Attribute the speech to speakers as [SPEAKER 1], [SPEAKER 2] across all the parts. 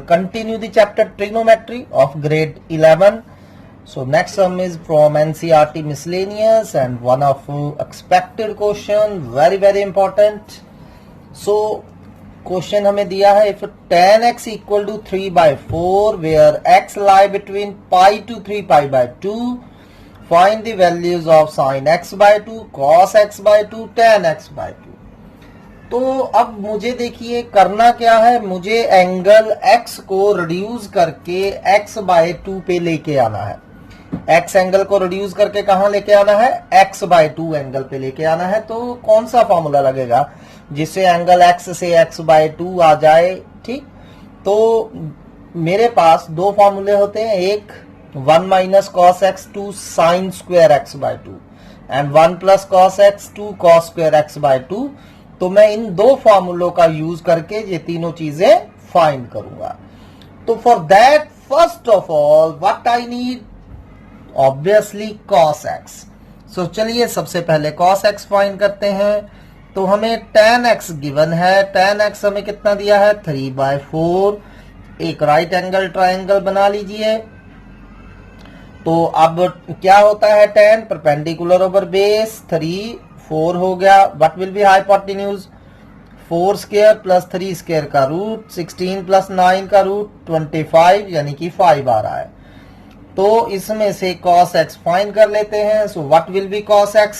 [SPEAKER 1] continue the chapter trigonometry of grade 11. So next sum is from NCERT miscellaneous and one of expected question, very important. So question हमें दिया है, if tan x equal to 3/4 where x lie between pi to 3 pi by 2, find the values of sin x by 2, cos x by 2, tan x by 2. तो अब मुझे देखिए करना क्या है, मुझे एंगल x को रिड्यूस करके x बाय 2 पे लेके आना है. x एंगल को रिड्यूस करके कहां लेके आना है, x बाय 2 एंगल पे लेके आना है. तो कौन सा फॉर्मूला लगेगा जिससे एंगल x से x बाय 2 आ जाए. ठीक, तो मेरे पास दो फॉर्मूले होते हैं, एक 1 minus cos x 2 sine square x by 2 and 1 plus cos x 2 cos square x by 2. तो मैं इन दो फॉर्मूलों का यूज करके ये तीनों चीजें फाइंड करूंगा. तो for that first of all what I need, obviously cos x. सो चलिए सबसे पहले cos x फाइंड करते हैं. तो हमें tan x गिवन है, tan x हमें कितना दिया है 3/4. एक राइट एंगल ट्रायंगल बना लीजिए. तो अब क्या होता है, tan परपेंडिकुलर ओवर बेस 3 4 हो गया. What will be hypotenuse, 4 square plus 3 square का रूट 16 प्लस 9 का रूट 25 यानी कि 5 आ रहा है. तो इसमें से cos x फाइंड कर लेते हैं. So what will be cos x,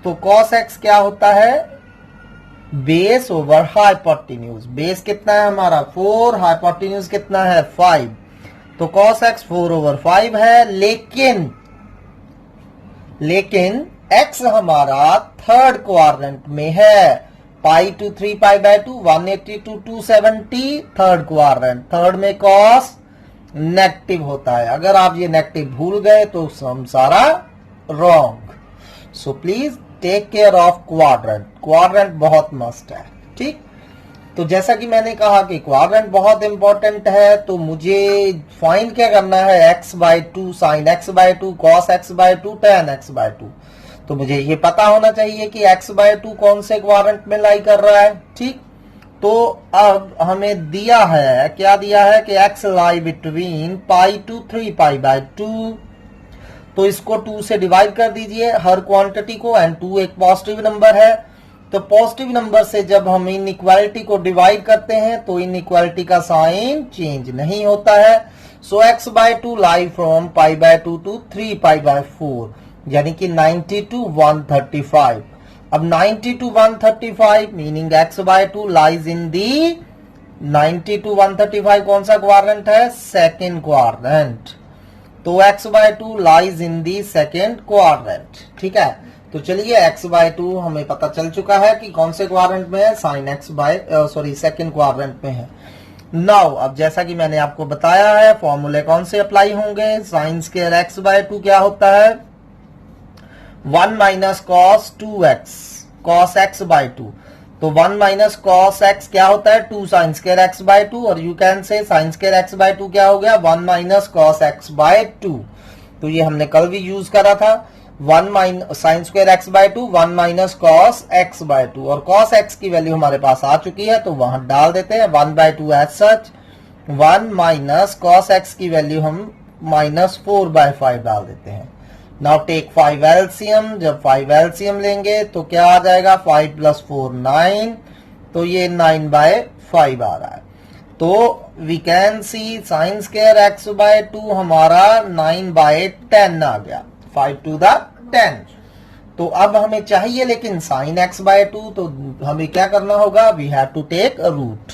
[SPEAKER 1] तो cos x क्या होता है, बेस ओवर हाइपोटेन्यूज. बेस कितना है हमारा 4, हाइपोटेन्यूज कितना है 5. तो cos x 4 ओवर 5 है. लेकिन x हमारा थर्ड क्वाड्रेंट में है, pi to 3 pi by 2 180 to 270 third quadrant. Third में cos नेगेटिव होता है. अगर आप ये नेगेटिव भूल गए तो सम सारा wrong. So please take care of quadrant. Quadrant बहुत मस्ट है. ठीक, तो जैसा कि मैंने कहा कि क्वाड्रेंट बहुत इंपॉर्टेंट है. तो मुझे फाइंड क्या करना है, x by 2 sine x by 2 cos x by 2 tan x by 2. तो मुझे ये पता होना चाहिए कि x बाय 2 कौन से क्वाड्रेंट में लाई कर रहा है. ठीक, तो अब हमें दिया है, क्या दिया है कि x lie between pi to 3 pi by 2. तो इसको 2 से डिवाइड कर दीजिए हर क्वांटिटी को, एंड 2 एक पॉजिटिव नंबर है. तो पॉजिटिव नंबर से जब हम इन इक्वालिटी को डिवाइड करते हैं तो इन इक्वालिटी का साइन चेंज नहीं होता है. So x by 2 lie from pi by 2 to 3 pi by 4 यानी कि 90 टू 135. अब 90 to 135 meaning x by 2 lies in the 90 to 135 कौन सा क्वाड्रेंट है, सेकेंड क्वाड्रेंट. तो x by 2 lies in the second quadrant. ठीक है, तो चलिए x बाय 2 हमें पता चल चुका है कि कौन से क्वाड्रेंट में है, sine x by second quadrant में है. नाउ अब जैसा कि मैंने आपको बताया है फॉर्मूले कौन से अप्लाई होंगे. साइन स्क्वायर x बाय 2 क्या होता है, 1 minus cos 2x cos x by 2. तो 1 माइनस कॉस x क्या होता है 2 साइन स्क्वायर x बाय 2, और you can say sine square x by 2 क्या हो गया 1 माइनस कॉस x बाय 2. तो ये हमने कल भी यूज करा था. 1 minus sine square x by 2 1 minus cos x by 2, और cos x की वैल्यू हमारे पास आ चुकी है तो वहां डाल देते हैं 1 by 2 as such. 1 minus cos x की वैल्यू हम माइनस 4 बाय 5 डाल देते हैं. Now take 5 LCM. जब 5 एलसीएम लेंगे तो क्या आ जाएगा, 5 प्लस 4 9. तो ये 9 बाय 5 आ रहा है. तो we can see sine square x by 2 हमारा 9 बाय 10 आ गया, 5 टू द 10. तो अब हमें चाहिए लेकिन साइन x बाय 2, तो हमें क्या करना होगा, we have to take a root.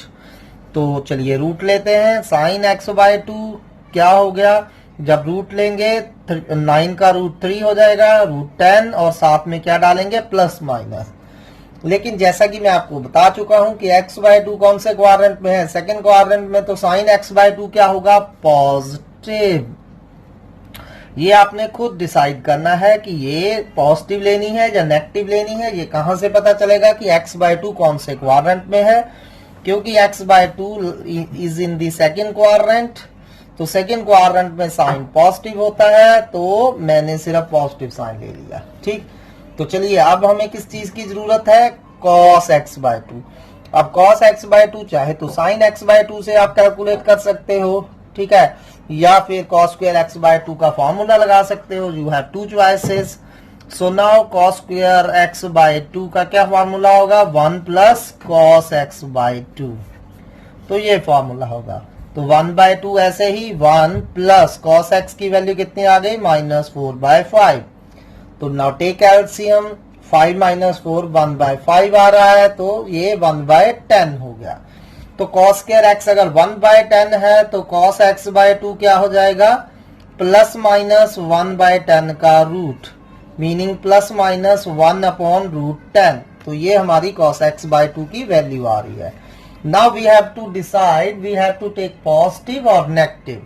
[SPEAKER 1] तो चलिए रूट लेते हैं. साइन x बाय 2 क्या हो गया, जब रूट लेंगे 9 का रूट 3 हो जाएगा, रूट 10, और साथ में क्या डालेंगे प्लस माइनस. लेकिन जैसा कि मैं आपको बता चुका हूं कि x बाय 2 कौन से क्वाड्रेंट में है, सेकेंड क्वाड्रेंट में. तो साइन x बाय 2 क्या होगा, पॉजिटिव. ये आपने खुद डिसाइड करना है कि ये पॉजिटिव लेनी है या नेगेटिव लेनी है. ये कहां से पता चलेगा कि x बाय 2 कौन से क्वाड्रेंट में है, क्योंकि x by 2 is in the second quadrant. तो सेकेंड क्वाड्रेंट में साइन पॉजिटिव होता है, तो मैंने सिर्फ पॉजिटिव साइन ले लिया. ठीक, तो चलिए अब हमें किस चीज की जरूरत है, cos x बाय 2. अब cos x बाय 2 चाहे तो sin x बाय 2 से आप कैलकुलेट कर सकते हो, ठीक है, या फिर cos स्क्वायर x बाय 2 का फॉर्मूला लगा सकते हो। You have two choices. So now cos square x by 2 का क्या फॉर्मूला होगा, 1 प्लस cos x बाय 2, तो ये फॉर्मूला होगा। तो 1 बाय 2 ऐसे ही 1 प्लस cos x की वैल्यू कितनी आ गई, -4/5। तो नाउ टेक एलसीएम, 5 - 4 1/5 आ रहा है, तो ये 1/10 हो गया। तो cos स्क्वायर x अगर 1/10 है तो cos x बाय 2 क्या हो जाएगा, ±1/10 का रूट, मीनिंग ±1/√10। तो ये हमारी cos x बाय 2 की वैल्यू आ रही है। Now we have to decide, we have to take positive और नेगेटिव।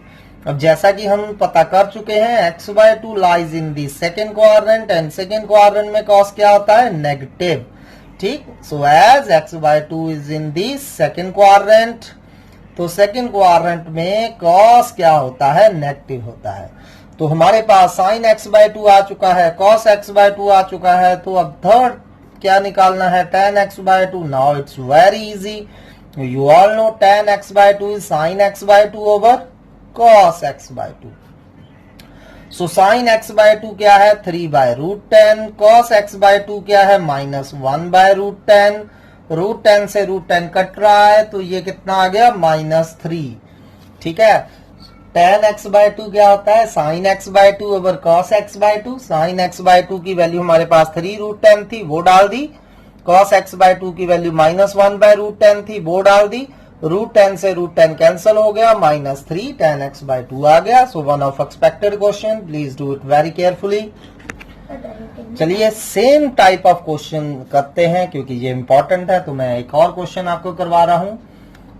[SPEAKER 1] अब जैसा कि हम पता कर चुके हैं x by 2 lies in the second quadrant and second quadrant में cos क्या होता है, नेगेटिव, ठीक। So as x by 2 is in the second quadrant, तो सेकेंड क्वाड्रेंट में cos क्या होता है, नेगेटिव होता है। तो हमारे पास sin x बाय 2 आ चुका है, cos x बाय 2 आ चुका है, तो अब थर्ड क्या निकालना है, tan x by 2। Now it's very easy, you all know tan x by 2 is sin x by 2 over cos x by 2. So sin x by 2 क्या है, 3/√10, cos x by 2 क्या है, -1/√10, √10 से √10 कट रहा है, तो ये कितना आ गया, -3, ठीक है। tan x by 2 क्या होता है, sin x by 2 over cos x by 2। sin x by 2 की वैल्यू हमारे पास 3√10 थी, वो डाल दी। cos x बाय 2 की वैल्यू -1/√10 थी, वो डाल दी। √10 से √10 कैंसिल हो गया, -3 tan x बाय 2 आ गया। So one of expected question, please do it very carefully. चलिए सेम टाइप ऑफ क्वेश्चन करते हैं, क्योंकि ये इंपॉर्टेंट है, तो मैं एक और क्वेश्चन आपको करवा रहा हूं।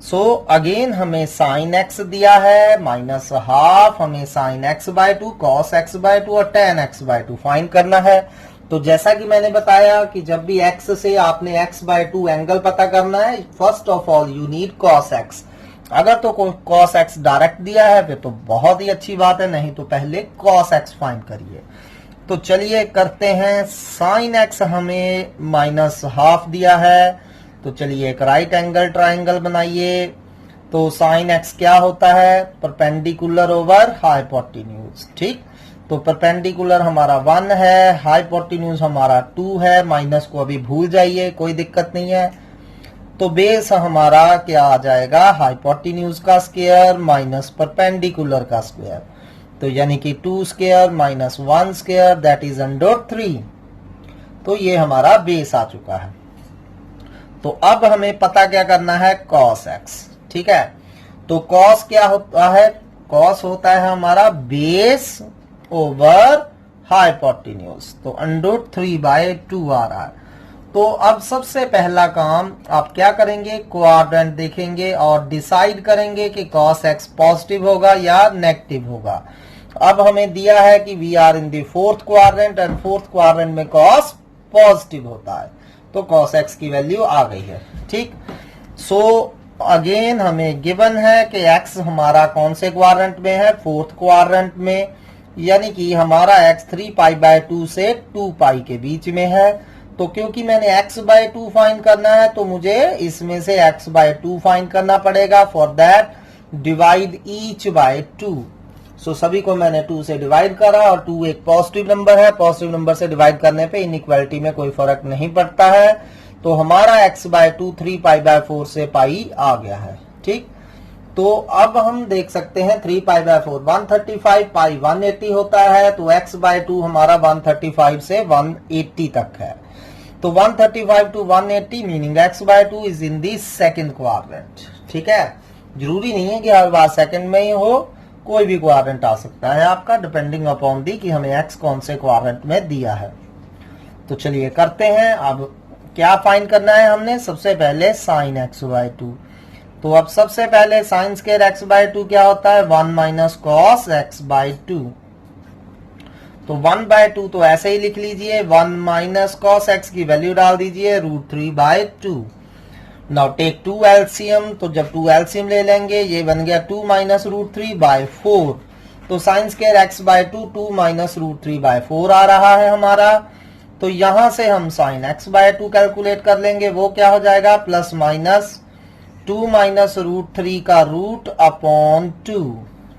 [SPEAKER 1] सो अगेन हमें sin x दिया है, -12 हमें sin x by 2, cos x by 2 और tan x बाय 2 फाइंड करना है। तो जैसा कि मैंने बताया कि जब भी x से आपने x बाय 2 एंगल पता करना है, first of all you need cos x। अगर तो cos x डायरेक्ट दिया है फिर तो बहुत ही अच्छी बात है, नहीं तो पहले cos x फाइंड करिए। तो चलिए करते हैं, sin x हमें -12 दिया है, तो चलिए एक राइट एंगल ट्राइंगल बनाइए। तो sin x क्या होता है, परपेंडिकुलर ओवर हाइपोटेन्यूज, ठीक। तो परपेंडिकुलर हमारा 1 है, हाइपोटेन्यूज हमारा 2 है, माइनस को अभी भूल जाइए, कोई दिक्कत नहीं है। तो बेस हमारा क्या आ जाएगा, हाइपोटेन्यूज का स्क्वायर माइनस परपेंडिकुलर का स्क्वायर, तो यानी कि 2 square minus 1 square, that is √3। तो ये हमारा बेस आ चुका है। तो अब हमें पता क्या करना है, cos x, ठीक है। तो cos क्या होता है, cos होता है हमारा बेस ओवर हाइपोटेन्यूज, तो √3/2 आ रहा है। तो अब सबसे पहला काम आप क्या करेंगे, क्वाड्रेंट देखेंगे और डिसाइड करेंगे कि cos x पॉजिटिव होगा या नेगेटिव होगा। अब हमें दिया है कि we are in the fourth quadrant and fourth quadrant में cos पॉजिटिव होता है, तो cos x की वैल्यू आ गई है, ठीक। सो अगेन हमें गिवन है कि x हमारा कौन से क्वाड्रेंट में है, फोर्थ क्वाड्रेंट में, यानी कि हमारा x 3π/2 से 2π के बीच में है। तो क्योंकि मैंने x बाय 2 फाइंड करना है, तो मुझे इसमें से x बाय 2 फाइंड करना पड़ेगा। For that divide each by 2। So सभी को मैंने 2 से डिवाइड करा, और 2 एक पॉजिटिव नंबर है, पॉजिटिव नंबर से डिवाइड करने पे इनइक्वालिटी में कोई फर्क नहीं पड़ता है। तो हमारा x बाय 2 3π/4 से पाई आ गया है, ठीक। तो अब हम देख सकते हैं 3π/4 135, पाई 180 होता है, तो x बाय 2 हमारा 135 से 180 तक है। तो 135 to 180 meaning x by 2 is in the second quadrant, ठीक है। जरूरी नहीं है कि हर बार सेकंड में ही हो, कोई भी क्वाड्रेंट आ सकता है आपका, डिपेंडिंग अपॉन दी कि हमें x कौन से क्वाड्रेंट में दिया है। तो चलिए करते हैं। अब क्या फाइंड करना है हमने, सबसे पहले sin x बाय 2। तो अब सबसे पहले साइन स्क्वायर x बाय 2 क्या होता है, 1 - cos x बाय 2। तो 1/2 तो ऐसे ही लिख लीजिए, 1 - cos x की वैल्यू डाल दीजिए, √3/2। नाउ टेक 2 एलसीएम, तो जब 2 एलसीएम ले लेंगे, ये बन गया 2 - √3/4। तो साइन स्क्वायर x बाय 2 2 - √3/4 आ रहा है हमारा। तो यहां से हम साइन x बाय 2 कैलकुलेट कर लेंगे, वो क्या हो जाएगा प्लस माइनस 2 माइनस रूट 3 का रूट अपॉन 2।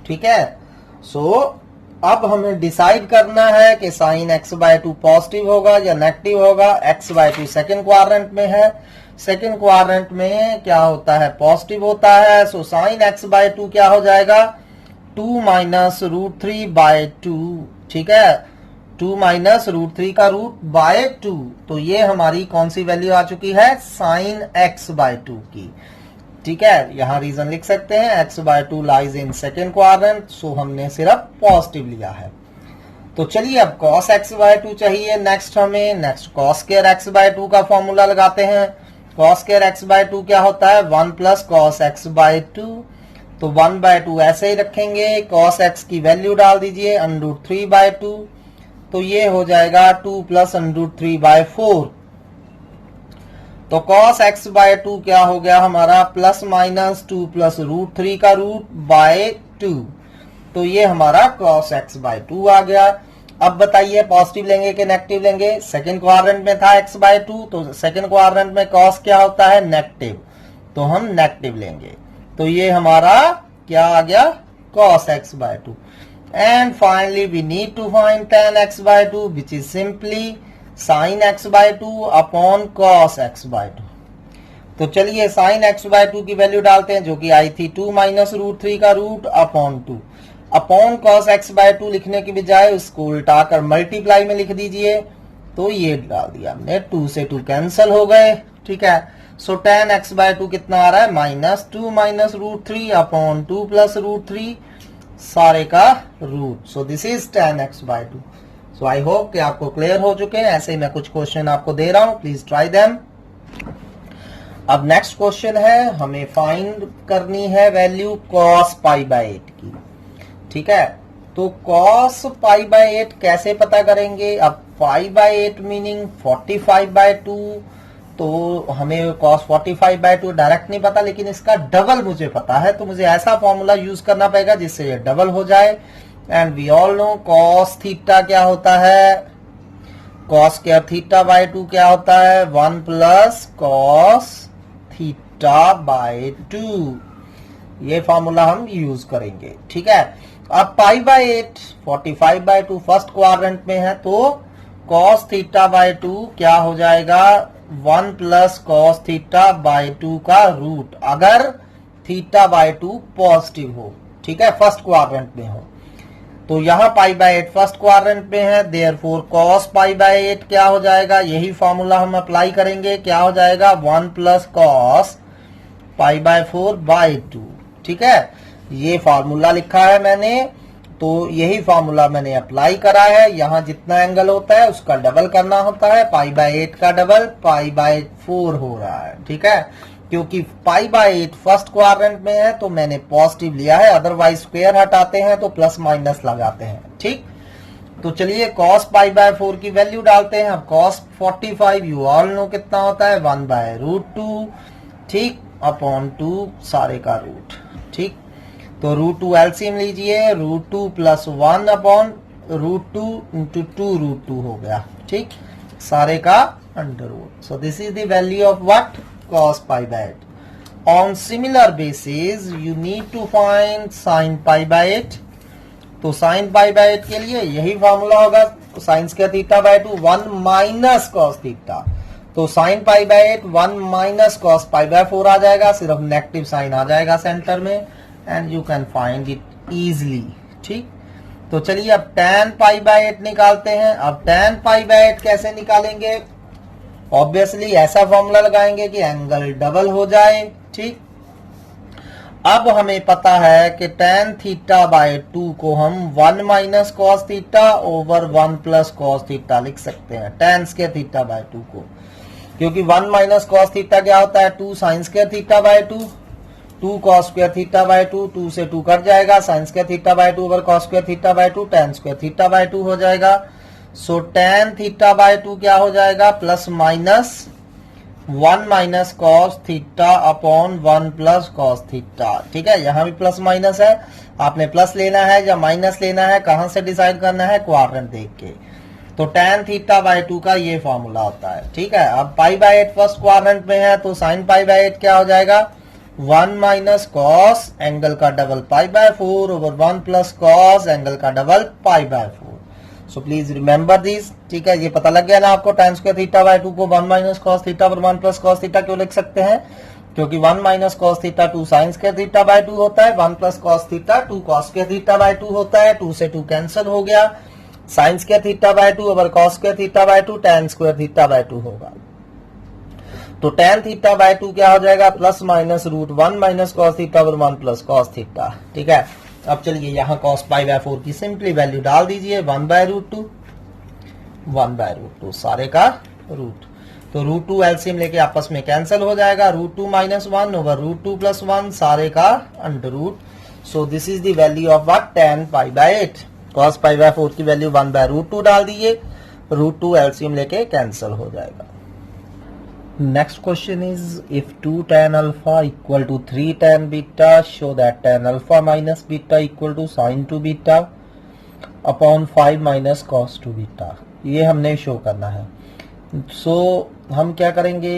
[SPEAKER 1] ठीक है, सो अब हमें डिसाइड करना है कि साइन x बाय 2 पॉजिटिव होगा या नेगेटिव होगा। x बाय 2 सेकेंड क्वाड्रेंट में है, सेकेंड क्वाड्रेंट में क्या होता है पॉजिटिव होता है। सो साइन x बाय 2 क्या हो जाएगा 2 माइनस रूट 3 बाय 2। ठीक है, 2 माइनस रूट 3 का रूट बाय 2, तो ये हमारी कौन सी वैल्यू आ चुकी है साइन x बाय 2 की। ठीक है, यहां रीजन लिख सकते हैं x by 2 lies in second quadrant, so हमने सिर्फ पॉजिटिव लिया है। तो चलिए अब cos x बाय 2 चाहिए नेक्स्ट हमें, next cos square x by 2 का फॉर्मूला लगाते हैं। cos स्क्वायर x बाय 2 क्या होता है 1 प्लस cos x बाय 2, तो 1 बाय 2 ऐसे ही रखेंगे, cos x की वैल्यू डाल दीजिए √3 बाय 2, तो ये हो जाएगा 2 प्लस √3 बाय 4। तो cos x बाय 2 क्या हो गया हमारा प्लस माइनस 2 प्लस √3 का रूट बाय 2, तो ये हमारा cos x बाय 2 आ गया। अब बताइए पॉजिटिव लेंगे कि नेगेटिव लेंगे। सेकेंड क्वाड्रेंट में था x बाय 2, तो सेकेंड क्वाड्रेंट में cos क्या होता है नेगेटिव, तो हम नेगेटिव लेंगे, तो ये हमारा क्या आ गया cos x by 2। And finally we need to find tan x by 2 which is simply sin x by 2 upon cos x by 2। तो चलिए sin x बाय 2 की वैल्यू डालते हैं जो कि आई थी 2 माइनस √3 का root upon 2, upon cos x by 2 लिखने की बजाय उसको उल्टाकर मल्टीप्लाई में लिख दीजिए, तो ये डाल दिया हमने, 2 से 2 कैंसिल हो गए। ठीक है, सो tan x बाय 2 कितना आ रहा है माइनस 2 माइनस √3 अपॉन 2 प्लस √3 सारे का root. So this is tan x by 2। So I hope कि आपको क्लियर हो चुके हैं। ऐसे ही मैं कुछ क्वेश्चन आपको दे रहा हूं, प्लीज ट्राई देम। अब नेक्स्ट क्वेश्चन है, हमें फाइंड करनी है वैल्यू cos पाई बाय 8 की। ठीक है, तो cos पाई बाय 8 कैसे पता करेंगे। अब पाई बाय 8 मीनिंग 45 बाय 2, तो हमें cos 45 बाय 2 डायरेक्ट नहीं पता, लेकिन इसका डबल मुझे पता है, तो मुझे ऐसा फॉर्मूला यूज करना पड़ेगा जिससे ये डबल हो जाए। And we all know cos theta क्या होता है, cos स्क्वायर थीटा बाय 2 क्या होता है 1 प्लस cos थीटा बाय 2, ये फॉर्मूला हम यूज करेंगे। ठीक है, अब pi by 8 45 by 2 first quadrant में है, तो cos थीटा बाय 2 क्या हो जाएगा 1 प्लस cos थीटा बाय 2 का रूट, अगर थीटा बाय 2 पॉजिटिव हो। ठीक है, फर्स्ट क्वाड्रेंट में हो, तो यहां पाई बाय 8 फर्स्ट क्वाड्रेंट में है, देयरफॉर cos पाई बाय 8 क्या हो जाएगा, यही फॉर्मूला हम अप्लाई करेंगे, क्या हो जाएगा 1 plus cos pi by 4 by 2। ठीक है, ये फॉर्मूला लिखा है मैंने, तो यही फॉर्मूला मैंने अप्लाई करा है। यहां जितना एंगल होता है उसका डबल करना होता है, पाई बाय 8 का डबल पाई बाय 4 हो रहा है। ठीक है, क्योंकि पाई बाय 8 फर्स्ट क्वाड्रेंट में है तो मैंने पॉजिटिव लिया है, अदरवाइज स्क्वायर हटाते हैं तो प्लस माइनस लगाते हैं। ठीक, तो चलिए cos पाई बाय 4 की वैल्यू डालते हैं। अब cos 45 यू ऑल नो कितना होता है 1 बाय √2, ठीक, अपॉन 2 सारे का रूट। ठीक, तो √2 एलसीएम लीजिए, √2 प्लस 1 अपॉन √2 इंटू 2 √2 हो गया। ठीक, सारे का under root. So this is the value of what cos pi by 8। On similar basis you need to find sin pi by 8। तो sin पाई बाय 8 के लिए यही फॉर्मूला होगा, sin square theta by 2 1 minus cos theta, तो sin pi by 8 1 minus cos pi by 4 आ जाएगा, सिर्फ negative sign आ जाएगा centre में, and you can find it easily. ठीक, तो चलिए अब tan पाई बाय 8 निकालते हैं। अब tan पाई बाय 8 कैसे निकालेंगे, ऑब्वियसली ऐसा फॉर्मूला लगाएंगे कि एंगल डबल हो जाए। ठीक, अब हमें पता है कि tan थीटा बाय 2 को हम 1 minus cos theta over 1 plus cos theta लिख सकते हैं, tan स्क्वायर थीटा बाय 2 को, क्योंकि 1 माइनस cos थीटा क्या होता है 2 sin square theta by 2, 2 cos square theta by 2, 2 से 2 कट जाएगा, sin square theta by 2 over cos square theta by 2, tan square theta by 2 हो जाएगा। सो tan थीटा बाय 2 क्या हो जाएगा plus minus 1 minus cos theta upon 1 plus cos theta. ठीक है, यहां भी प्लस माइनस है, आपने प्लस लेना है या माइनस लेना है, कहां से डिसाइड करना है क्वाड्रेंट देख के। तो tan थीटा बाय 2 का ये फॉर्मूला होता है। ठीक है, अब पाई बाय 8 फर्स्ट क्वाड्रेंट में है तो साइन पाई बाय 8 क्या हो जाएगा, 1 माइनस कॉस एंगल का double pi by 4 over 1 plus cos angle का double pi by 4। So please remember this. ठीक है, ये पता लग गया ना आपको, tan स्क्वायर थीटा बाय 2 को 1 minus cos theta over 1 plus cos theta क्यों लिख सकते हैं, क्योंकि 1 minus cos theta 2 sine square theta by 2 होता है, 1 plus cos theta 2 cos square theta by 2 होता है, 2 से 2 कैंसिल हो गया, sine square theta by 2 over cos square theta by 2 tan square theta by 2 होगा। तो tan थीटा बाय 2 क्या हो जाएगा, plus minus root 1 minus cos theta over 1 plus cos theta. ठीक है, अब चलिए यहाँ कॉस पाई बाय 4 की सिंपली वैल्यू डाल दीजिए, 1 बाय रूट 2, 1 बाय रूट 2 सारे का रूट, तो रूट 2 एलसीएम लेके आपस में कैंसिल हो जाएगा, root 2 minus 1 over root 2 plus 1 सारे का under root. So this is the value of what, tan pi by 8। Cos pi by 4 की वैल्यू 1 बाय रूट 2 डाल दीजिए, रूट 2 एलसीएम लेके कैंसिल हो जाएगा। Next question is if 2 tan alpha equal to 3 tan beta show that tan alpha minus beta equal to sin 2 beta upon 5 minus cos 2 beta. ये हमने show करना है। सो हम क्या करेंगे,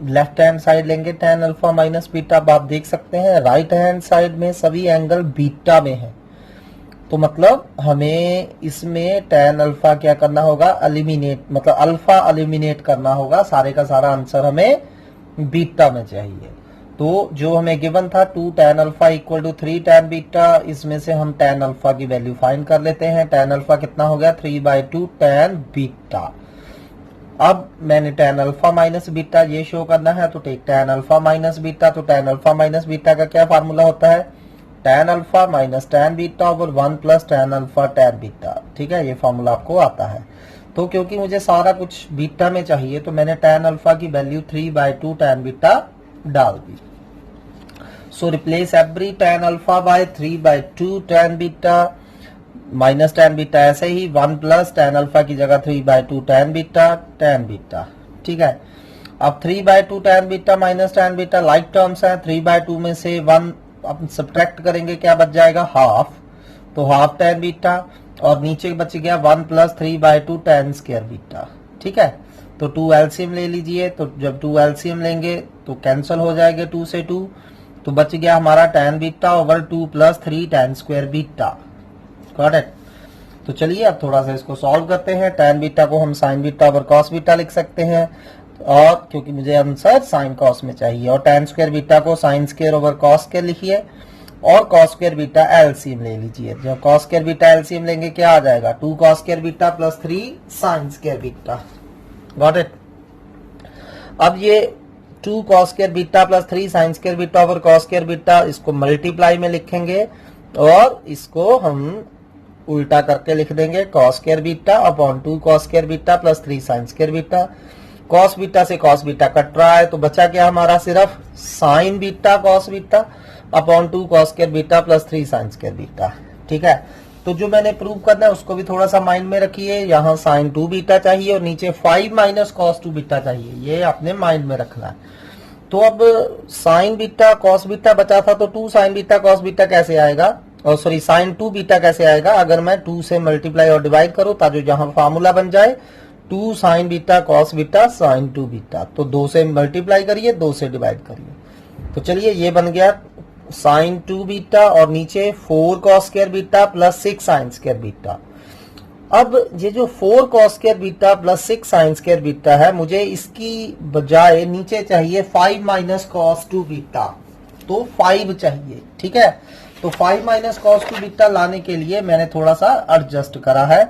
[SPEAKER 1] लेफ्ट हैंड साइड लेंगे tan अल्फा माइनस बीटा। अब आप देख सकते हैं राइट हैंड साइड में सभी एंगल बीटा में है, तो मतलब हमें इसमें tan अल्फा क्या करना होगा, एलिमिनेट, मतलब अल्फा एलिमिनेट करना होगा। सारे का सारा आंसर हमें बीटा में चाहिए। तो जो हमें गिवन था 2 tan alpha equal to 3 tan beta, इसमें से हम tan अल्फा की वैल्यू फाइंड कर लेते हैं। tan अल्फा कितना हो गया, 3/2 tan बीटा। अब मैंने tan अल्फा माइनस बीटा ये शो करना है, तो take tan alpha minus beta. तो tan अल्फा माइनस बीटा का क्या फार्मूला होता है, tan alpha minus tan beta over 1 plus tan alpha tan beta. ठीक है, ये फॉर्मूला आपको आता है। तो क्योंकि मुझे सारा कुछ बीटा में चाहिए तो मैंने tan अल्फा की वैल्यू 3/2 tan बीटा डाल दी। So replace every tan alpha by 3/2 tan beta minus tan beta, ऐसे ही 1 प्लस tan अल्फा की जगह 3/2 tan बीटा। ठीक है, अब 3/2 tan beta minus tan beta like terms है, 3/2 में से 1 अब सब्ट्रैक्ट करेंगे, क्या बच जाएगा, हाफ। तो हाफ tan बीटा और नीचे बच गया 1 प्लस 3/2 tan स्क्वायर बीटा। ठीक है, तो 2 एलसीएम ले लीजिए। तो जब 2 एलसीएम लेंगे तो कैंसिल हो जाएंगे 2 से 2, तो बच गया हमारा tan beta over 2 plus 3 tan square beta. Got it. तो चलिए अब थोड़ा सा इसको सॉल्व करते हैं। tan बीटा को हम sin beta over cos beta लिख सकते हैं, और क्योंकि मुझे आंसर sin cos में चाहिए, और tan स्क्वायर बीटा को sin square over cos square लिखिए, और cos स्क्वायर बीटा एलसीएम ले लीजिए। जब cos स्क्वायर बीटा एलसीएम लेंगे क्या आ जाएगा, 2 cos square beta plus 3 sin square beta. Got it. अब ये 2 cos square beta plus 3 sin square beta over cos square beta, इसको मल्टीप्लाई में लिखेंगे और इसको हम उल्टा करके लिख देंगे, cos square beta upon 2 cos square beta plus 3 sin square beta. cos beta से cos बीटा कट रहा है, तो बचा क्या हमारा, सिर्फ sin beta cos beta upon 2 cos square beta plus 3 sin square beta. ठीक है, तो जो मैंने प्रूव करना है उसको भी थोड़ा सा माइंड में रखिए। यहाँ sin 2 बीटा चाहिए और नीचे 5 माइनस cos 2 बीटा चाहिए, ये आपने माइंड में रखना है। तो अब sin बीटा cos बीटा बचा था, तो 2 sin बीटा cos बीटा कैसे आएगा, और सॉरी sin 2 बीटा कैसे आएगा, अगर मैं 2 से मल्टीप्लाई और डिवाइड करूं, ताकि जहां फार्मूला बन जाए 2 sin beta cos beta sin 2 beta. तो 2 से मल्टीप्लाई करिए, 2 से डिवाइड करिए। तो चलिए ये बन गया sin 2 बीटा और नीचे 4 cos square beta plus 6 sin square beta. अब ये जो 4 cos square beta plus 6 sin square beta है, मुझे इसकी बजाय नीचे चाहिए 5 माइनस cos 2 बीटा, तो 5 चाहिए। ठीक है, तो 5 माइनस cos 2 बीटा लाने के लिए मैंने थोड़ा सा एडजस्ट करा है।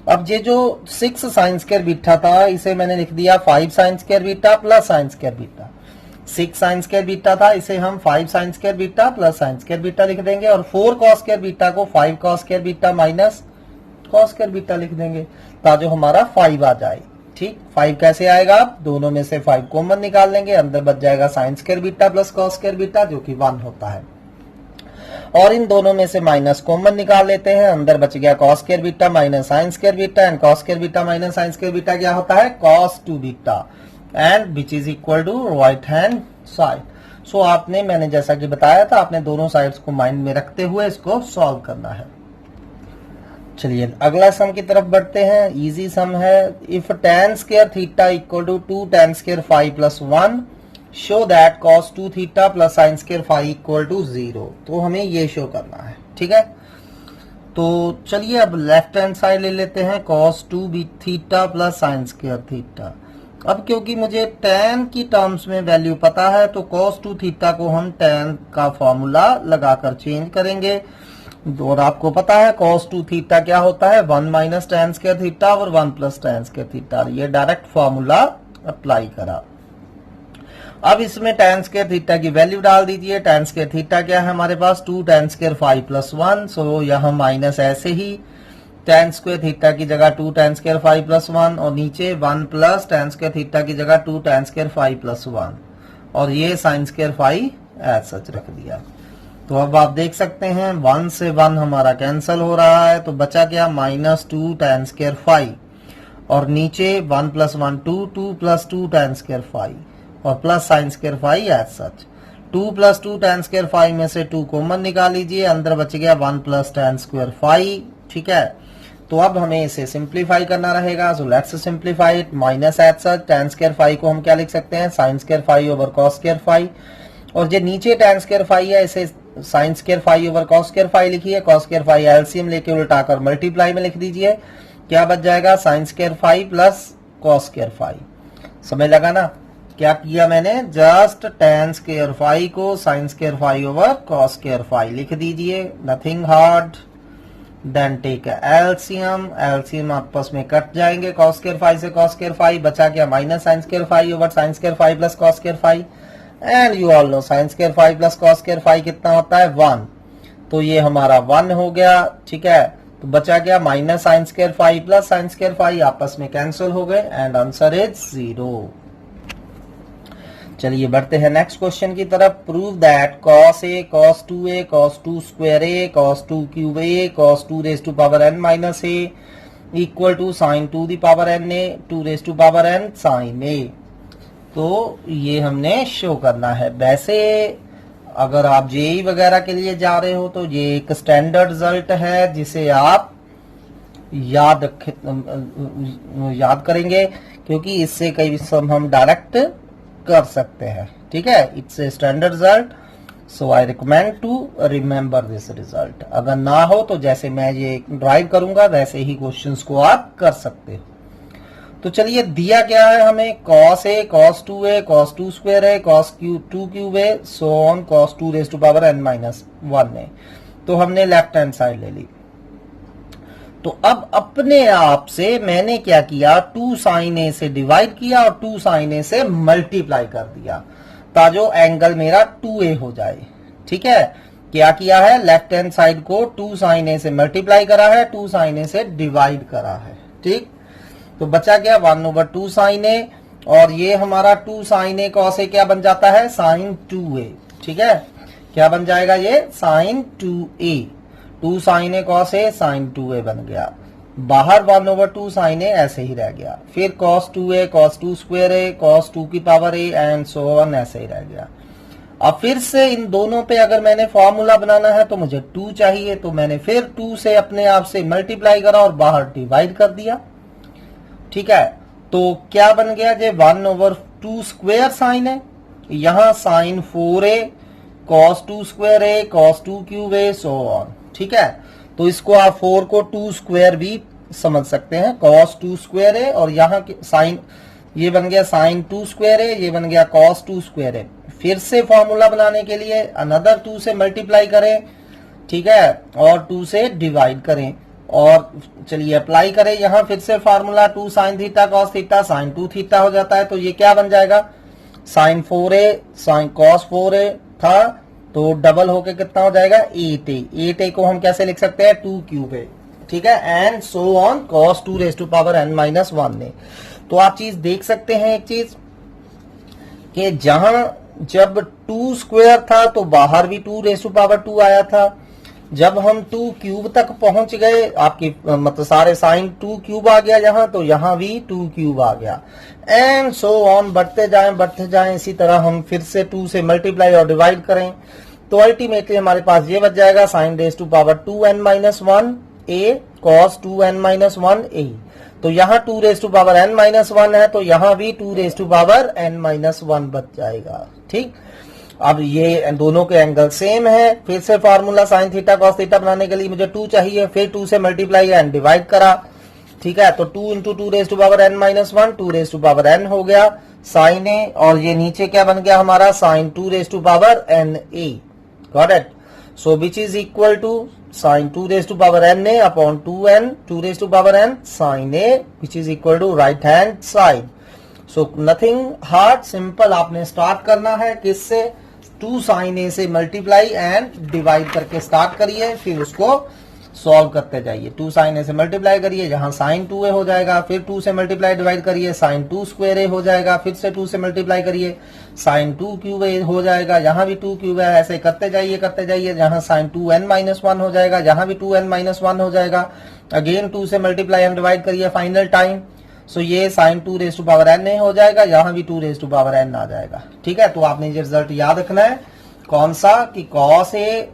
[SPEAKER 1] अब ये जो 6 sin स्क्वायर बीटा था, इसे मैंने लिख दिया 5 sin square beta plus sin square beta. 6 sin square beta था, इसे हम 5 sin square beta plus sin square beta लिख देंगे, और 4 cos स्क्वायर बीटा को 5 cos square beta minus cos square beta लिख देंगे, ताकि हमारा 5 आ जाए। ठीक, 5 कैसे आएगा, आप दोनों में से 5 कॉमन निकाल लेंगे, अंदर बच जाएगा sin square beta plus cos square beta, जो कि 1 होता है, और इन दोनों में से माइनस कॉमन निकाल लेते हैं, अंदर बच गया cos square beta minus sin square beta, and cos square beta minus sin square beta क्या होता है, cos 2 beta, and which is equal to right hand side. So आपने, मैंने जैसा कि बताया था, आपने दोनों साइड्स को माइंड में रखते हुए इसको सॉल्व करना है। चलिए अगला सम की तरफ बढ़ते हैं। इजी सम है। If tan square theta equal to 2 tan square phi plus 1 show that cos 2 theta plus sin square phi equal to 0। तो हमें ये शो करना है, ठीक है। तो चलिए अब लेफ्ट हैंड साइड ले लेते हैं, cos 2 b theta plus sin square theta. अब क्योंकि मुझे tan की टर्म्स में वैल्यू पता है तो cos 2 थीटा को हम tan का फॉर्मूला लगाकर चेंज करेंगे। और आपको पता है cos 2 थीटा क्या होता है, 1 माइनस tan स्क्वायर थीटा और 1 प्लस tan स्क्वायर थीटा। ये डायरेक्ट फॉर्मूला अप्लाई करा। अब इसमें tan स्क्वायर थीटा की वैल्यू डाल दीजिए। tan स्क्वायर थीटा क्या है हमारे पास, 2 tan स्क्वायर फाई प्लस 1। सो यहां माइनस ऐसे ही tan स्क्वायर थीटा की जगह 2 tan स्क्वायर फाई प्लस 1 और नीचे 1 प्लस tan स्क्वायर थीटा की जगह 2 tan स्क्वायर फाई प्लस 1 और ये sin square phi as such रख दिया। तो अब आप देख सकते हैं 1 से 1 हमारा कैंसिल हो रहा है, तो बचा क्या माइनस 2 tan स्क्वायर फाई और नीचे 1 plus 1 2 2 plus 2 tan square phi और plus sin square phi as such. 2 plus 2 tan square phi में से 2 कॉमन निकाल लीजिए, अंदर बच गया 1 प्लस tan स्क्वायर फाई, ठीक है। तो अब हमें इसे सिंप्लीफाई करना रहेगा। So let's simplify it. Minus as such tan square phi को हम क्या लिख सकते हैं, sin square phi over cos square phi और जो नीचे tan स्क्वायर फाई है इसे sin square phi over cos square phi लिखिए। cos स्क्वायर फाई एलसीएम लेके उल्टाकर मल्टीप्लाई में लिख दीजिए। क्या बच जाएगा, sin square phi plus cos square phi. समझ लगा ना क्या किया मैंने, जस्ट tan स्क्वायर फाई को sin square phi over cos square phi लिख दीजिए, nothing hard. Then take LCM, LCM आपस में कट जाएंगे, cos स्क्वायर फाई से cos स्क्वायर फाई बचा क्या minus sin square phi over sin square phi plus cos square phi. And you all know sin square phi plus cos square phi कितना होता है 1। तो ये हमारा 1 हो गया, ठीक है। तो बचा क्या minus sin square phi plus sin square phi आपस में कैंसिल हो गए एंड आंसर इज 0। चलिए बढ़ते हैं नेक्स्ट क्वेश्चन की तरफ। Prove that cos a cos 2a cos 2 square a cos 2 cube a cos 2 raise to power n minus a equal to sin 2 the power n a 2 raise to power n sin a। तो ये हमने show करना है। वैसे अगर आप JEE वगैरह के लिए जा रहे हो तो ये एक स्टैंडर्ड रिजल्ट है जिसे आप याद करेंगे क्योंकि इससे कई सम हम डायरेक्ट कर सकते हैं, ठीक है। It's a standard result, so I recommend to remember this result. अगर ना हो तो जैसे मैं ये ड्राइव करूंगा वैसे ही क्वेश्चंस को आप कर सकते हो। तो चलिए दिया क्या है हमें, cos a cos 2a cos 2 square है cos 2 क्यूब है so on cos 2 raise to power n minus 1 है। तो हमने लेफ्ट हैंड साइड ले ली। तो अब अपने आप से मैंने क्या किया, 2 sin a से डिवाइड किया और 2 sin a से मल्टीप्लाई कर दिया ताकि एंगल मेरा 2a हो जाए, ठीक है। क्या किया है, लेफ्ट हैंड साइड को 2 sin a से मल्टीप्लाई करा है, 2 sin a से डिवाइड करा है, ठीक। तो बचा क्या 1 ओवर 2 sin a और ये हमारा 2 sin a cos a क्या बन जाता है sin 2a, ठीक है। क्या बन जाएगा ये sin 2a, 2 sin a cos a sin 2a बन गया। बाहर 1 ओवर 2 sin a ऐसे ही रह गया। फिर cos 2a cos 2 square a cos 2 की power a and so on ऐसे ही रह गया। अब फिर से इन दोनों पे अगर मैंने फॉर्मूला बनाना है तो मुझे 2 चाहिए, तो मैंने फिर 2 से अपने आप से मल्टीप्लाई करा और बाहर डिवाइड कर दिया, ठीक है। तो क्या बन गया, जे 1 ओवर 2 स्क्वायर साइन है, यहां sine 4a cos 2 square a cos 2 cube a so on, ठीक है। तो इसको आप 4 को 2 स्क्वायर भी समझ सकते हैं, cos 2 स्क्वायर a और यहाँ साइन ये बन गया साइन 2 स्क्वायर a, ये बन गया cos 2 स्क्वायर a। फिर से फॉर्मूला बनाने के लिए अनदर 2 से मल्टीप्लाई करें, ठीक है, और 2 से डिवाइड करें और चलिए अप्लाई करें। यहां फिर से formula 2 sin theta cos theta sin 2 theta हो जाता है। तो ये क्या बन जाएगा, sin 4a sin cos 4a था तो डबल होके कितना हो जाएगा 8a। 8a को हम कैसे लिख सकते हैं 2 क्यूब है, ठीक है, and so on cos 2 raise to power n minus 1 ने। तो आप चीज देख सकते हैं एक चीज कि जहां जब 2 स्क्वायर था तो बाहर भी 2 रेज टू पावर 2 आया था। जब हम 2 क्यूब तक पहुंच गए, आपकी मतलब सारे साइन 2 क्यूब आ गया यहाँ, तो यहाँ भी 2 क्यूब आ गया एंड सो ऑन बढ़ते जाएं। इसी तरह हम फिर से 2 से मल्टीप्लाई और डिवाइड करें तो अल्टीमेटली हमारे पास ये बच जाएगा sine raise to power 2n minus 1 a cos 2n-1 a. तो यहाँ 2 रेज टू पावर n-1 है, तो यहाँ भी 2 रेज टू पावर n-1 बच जाएगा। ठीक, अब ये दोनों के एंगल सेम है। फिर से formula sine theta cos theta बनाने के लिए मुझे 2 चाहिए, फिर 2 से मल्टीप्लाई एंड डिवाइड करा। ठीक है, तो 2 into 2 raise to power n-1, 2 raise to power n हो गया साइन ए, और ये नीचे क्या बन गया हमारा sine 2 raise to power n a. Got it? So which is equal to sine 2 raise to power n a upon 2n 2 raise to power n sine a, which is equal to right hand side. So nothing hard, simple आपने start करना है किससे, 2 sine a से multiply and divide करके start करिए, फिर उसको solve करते जाइए। 2 साइन ए से मल्टीप्लाई करिए, जहां साइन 2 ए हो जाएगा, फिर 2 से मल्टीप्लाई डिवाइड करिए, साइन 2 स्क्वायर ए हो जाएगा, फिर से 2 से मल्टीप्लाई करिए, साइन 2 क्यूब ए हो जाएगा, जहां भी 2 क्यूब है, ऐसे करते जाइए, जहां साइन 2n-1 हो जाएगा, जहां भी 2n-1 हो जाएगा, अगेन 2 से मल्टीप्लाई एंड डिवाइड करिए फाइनल टाइम। सो ये sine 2 raise to power n a हो जाएगा, जहां भी 2 रेज टू पावर n आ जाएगा। ठीक है, तो आपने ये रिजल्ट याद रखना है, कौन सा, कि कॉस ए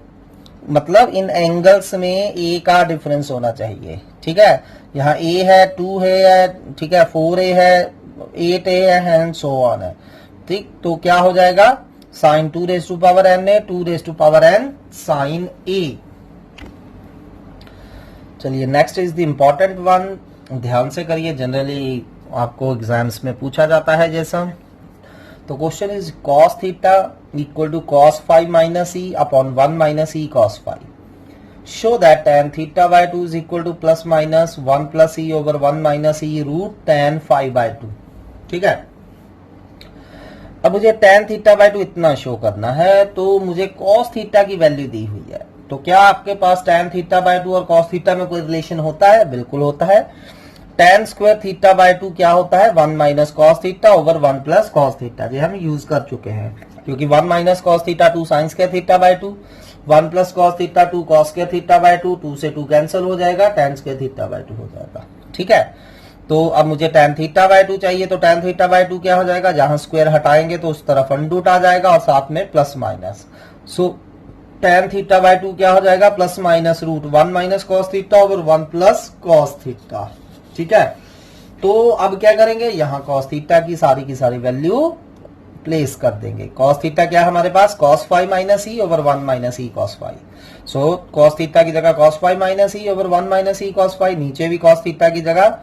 [SPEAKER 1] मतलब इन एंगल्स में ए का डिफरेंस होना चाहिए। ठीक है, यहाँ ए है, 2 है, ठीक है, 4a है, 8a है एंड सो ऑन है। ठीक, तो क्या हो जाएगा sine 2 raise to power n a, 2 raise to power n sine a. चलिए next is the important one, ध्यान से करिए, जनरली आपको एग्जाम्स में पूछा जाता है जैसा। तो question is cos theta equal to cos 5 minus e upon 1 minus e cos 5। Show that tan theta by 2 is equal to plus minus 1 plus e over 1 minus e root tan 5 by 2। ठीक है, अब मुझे tan theta by 2 इतना show करना है, तो मुझे cos theta की वैल्यू दी हुई है। तो क्या आपके पास tan थीटा बाय 2 और cos थीटा में कोई रिलेशन होता है? बिल्कुल होता है। tan स्क्वायर थीटा बाय 2 क्या होता है? 1 minus cos theta over 1 plus cos theta, ये हम यूज कर चुके हैं, क्योंकि 1 minus cos theta 2 sine square theta by 2, 1 plus cos theta 2 cos square theta by 2, 2 से 2 कैंसिल हो जाएगा, tan स्क्वायर थीटा बाय 2 हो जाएगा। ठीक है, तो अब मुझे tan थीटा बाय 2 चाहिए, तो tan थीटा बाय 2 क्या हो जाएगा, जहां स्क्वायर हटाएंगे तो उस तरफ अंडूट आ जाएगा और साथ में plus minus. So tan theta by 2 क्या हो जाएगा, plus minus root 1 minus cos theta over 1 plus cos theta. ठीक है, तो अब क्या करेंगे, यहाँ cos थीटा की सारी वैल्यू प्लेस कर देंगे। cos थीटा क्या है हमारे पास, cos 5 minus e over 1 minus e cos 5। So cos theta की जगह cos 5 minus e over 1 minus e cos 5, नीचे भी cos थीटा की जगह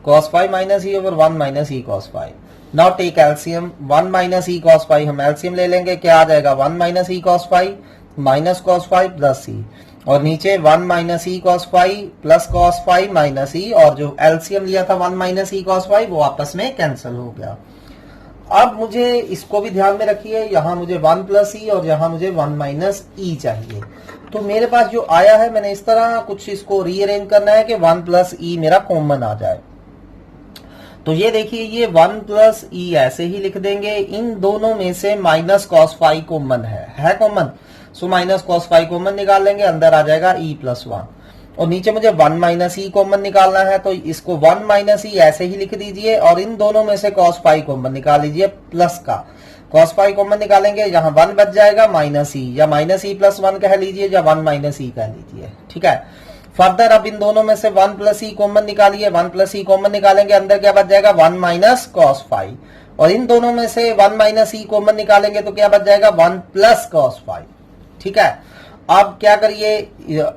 [SPEAKER 1] cos 5 minus e over 1 minus e cos 5। Now take LCM, 1 minus e cos 5 हम LCM ले लेंगे, क्या आ जाएगा 1 minus e cos 5 minus cos 5 plus ई, और नीचे 1 minus e cos 5 plus cos 5 minus ई, और जो एलसीएम लिया था 1 माइनस ई cos 5 वो आपस में कैंसिल हो गया। अब मुझे इसको भी ध्यान में रखिए, यहां मुझे 1 प्लस ई और यहां मुझे 1 माइनस ई चाहिए। तो मेरे पास जो आया है, मैंने इस तरह कुछ इसको रीअरेंज करना है कि 1 प्लस ई मेरा कॉमन आ जाए। तो ये देखिए, ये 1 प्लस ई ऐसे ही लिख देंगे, इन दोनों में से माइनस cos 5 कॉमन है common, so minus cos 5 common निकाल लेंगे, अंदर आ जाएगा e प्लस 1, और नीचे मुझे 1 माइनस ई कॉमन निकालना है, तो इसको 1 माइनस ई ऐसे ही लिख दीजिए, और इन दोनों में से cos 5 कॉमन निकाल लीजिए प्लस का। cos 5 कॉमन निकालेंगे, यहाँ 1 बच जाएगा माइनस ई, या माइनस ई प्लस 1 कह लीजिए, या 1 माइनस ई कह लीजिए। ठीक है, फर्दर अब इन दोनों में से 1 प्लस ई कॉमन निकालिए, 1 प्लस ई कॉमन निकालेंगे, अंदर क्या बच जाएगा 1 माइनस cos 5, और इन दोनों में से 1 माइनस ई कॉमन निकालेंगे तो क्या बच जाएगा 1 प्लस cos 5। ठीक है, अब क्या करिए,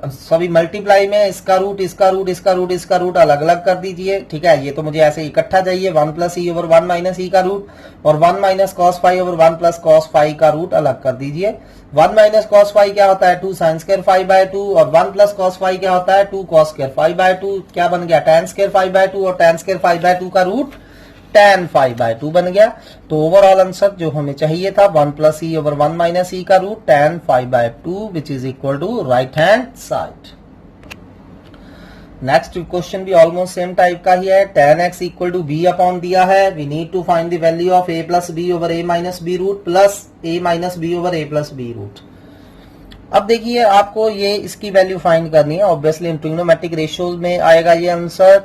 [SPEAKER 1] सभी मल्टीप्लाई में इसका रूट इसका रूट इसका रूट इसका रूट अलग अलग कर दीजिए। ठीक है, ये तो मुझे ऐसे इकट्ठा चाहिए, 1 plus e over 1 minus e का रूट, और 1 minus cos 5 over 1 plus cos 5 का रूट अलग कर दीजिए। 1 माइनस cos 5 क्या होता है, 2 साइन स्क्वायर 5 बाय 2, और 1 प्लस cos 5 क्या होता है, 2 cos स्क्वायर 5 बाय 2, क्या बन गया tan स्क्वायर 5 बाय 2, और tan स्क्वायर 5 बाय 2 का रूट tan 5 बाय 2 बन गया। तो ओवरऑल आंसर जो हमें चाहिए था 1 plus e over 1 minus e का root tan 5 by 2, which is equal to right hand side. Next question भी ऑलमोस्ट सेम टाइप का ही है, tan x equal to b upon दिया है, we need to find the value of a plus b over a minus b root plus a minus b over a plus b root. अब देखिए, आपको ये इसकी वैल्यू फाइंड करनी है, obviously trigonometric ratios में आएगा ये आंसर।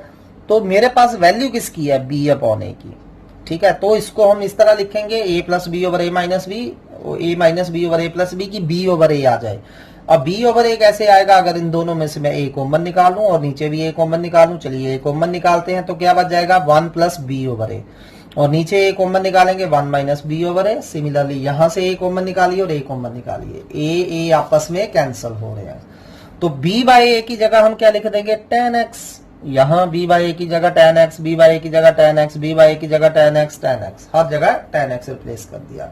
[SPEAKER 1] तो मेरे पास वैल्यू किसकी है, b अपॉन a की। ठीक है, तो इसको हम इस तरह लिखेंगे, a plus b over a minus b, a minus b over a plus b की बी ओवर ए आ जाए। अब बी ओवर ए कैसे आएगा, अगर इन दोनों में से मैं ए कॉमन निकालूं और नीचे भी ए कॉमन निकालूं, चलिए ए कॉमन निकालते हैं तो क्या बच जाएगा 1 प्लस बी ओवर ए, और नीचे ए कॉमन निकालेंगे 1 माइनस बी ओवर ए। सिमिलरली यहां से ए कॉमन निकालिए और ए कॉमन निकालिए, ए आपस में कैंसिल हो रहे हैं। तो b बाई ए की जगह हम क्या लिख देंगे tan x, यहां b बाई ए की जगह tan x, b बाई ए की जगह tan x, b बाई ए की जगह tan x, हर जगह tan x रिप्लेस कर दिया।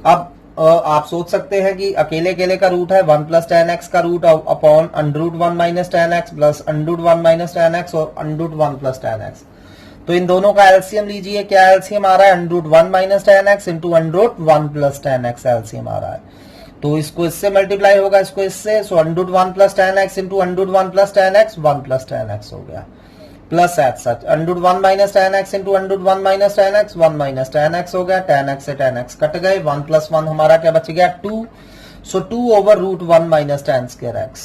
[SPEAKER 1] अब आप सोच सकते हैं कि अकेले अकेले का रूट है 1 प्लस tan x का root upon under root 1 minus tan x plus under root 1 minus tan x और under root 1 plus tan x। तो इन दोनों का एलसीएम लीजिए, क्या एलसीएम आ रहा है under root 1 minus tan x into under root 1 plus tan x LCM आ रहा है। तो इसको इससे मल्टीप्लाई होगा, इसको इससे, so under root 1 plus tan x into under root 1 plus tan x 1 plus tan x हो गया, plus at such under root 1 minus tan x into under root 1 minus tan x 1 minus tan x हो गया, tan x से tan x cut गए, 1 plus 1 हमारा क्या बच गया 2, so 2 over root 1 minus tan square x।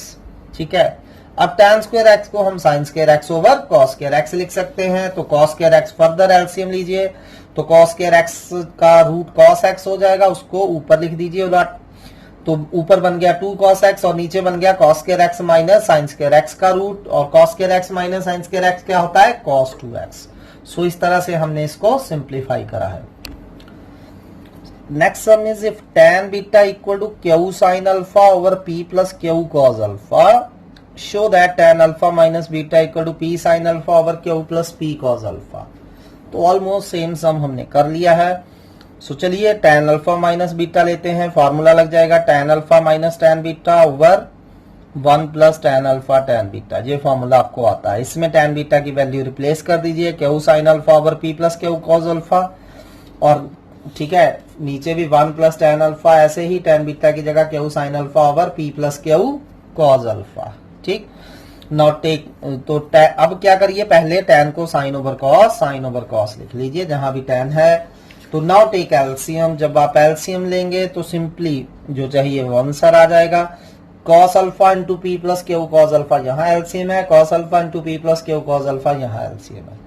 [SPEAKER 1] ठीक है, अब tan स्क्वायर x को हम sin square x over cos square x लिख सकते हैं। तो cos square x further LCM लीजिए, तो cos स्क्वायर x का रूट cos x हो जाएगा, उसको ऊपर लिख दीजिए उलट, तो ऊपर बन गया 2 cos x और नीचे बन गया cos square x minus sin square x का रूट, और cos square x minus sin square x क्या होता है cos 2x। सो इस तरह से हमने इसको सिंप्लीफाई करा है। Next sum is if tan beta equal to q sin alpha over p plus q cos alpha, show that tan alpha minus beta equal to p sin alpha over q plus p cos alpha. तो almost same sum हमने कर लिया है। सो चलिए tan alpha minus beta लेते हैं, formula लग जाएगा tan alpha minus tan beta over 1 plus tan alpha tan beta, ये फॉर्मूला आपको आता है। इसमें tan बीटा की वैल्यू रिप्लेस कर दीजिए q sin alpha over p plus q cos alpha, और ठीक है नीचे भी 1 प्लस tan अल्फा, ऐसे ही tan बीटा की जगह q sin alpha over p plus q cos alpha. ठीक, नॉट टेक, तो अब क्या करिए, पहले tan को sin ओवर cos लिख लीजिए जहां भी tan है। तो नाउ टेक एलसीएम, जब आप एलसीएम लेंगे तो सिंपली जो चाहिए वो आंसर आ जाएगा, cos alpha into P plus Q cos alpha यहाँ एलसीएम है, cos alpha into P plus Q cos alpha यहाँ एलसीएम है।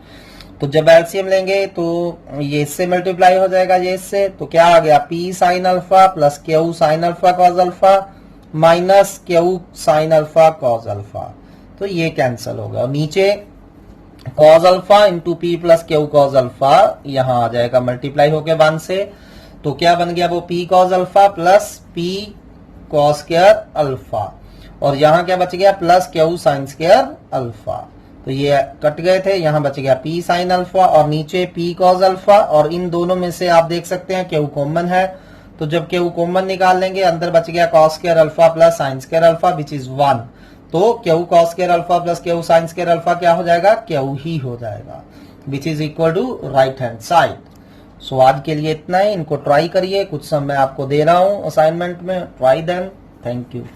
[SPEAKER 1] तो जब एलसीएम लेंगे तो ये इससे मल्टीप्लाई हो जाएगा, ये इससे, तो क्या आ गया p sin alpha plus q sin alpha cos alpha minus Q sin alpha cos alpha, तो ये कैंसिल होगा, और नीचे cos alpha into P plus Q cos alpha यहां आ जाएगा मल्टीप्लाई होके 1 से, तो क्या बन गया वो p cos alpha plus p cos square alpha, और यहां क्या बच गया plus q sin square alpha. तो ये कट गए थे, यहां बच गया p sin अल्फा और नीचे p cos अल्फा, और इन दोनों में से आप देख सकते हैं क्यू कॉमन है, तो जब क्यू कॉमन निकाल लेंगे अंदर बच गया cos square alpha plus sin square alpha which is 1, तो q cos square alpha plus q sin square alpha क्या हो जाएगा क्यू ही हो जाएगा, which is equal to right hand side. So आज के लिए इतना ही, इनको ट्राई करिए, कुछ समय आपको दे रहा हूं असाइनमेंट में, ट्राई देम, थैंक यू।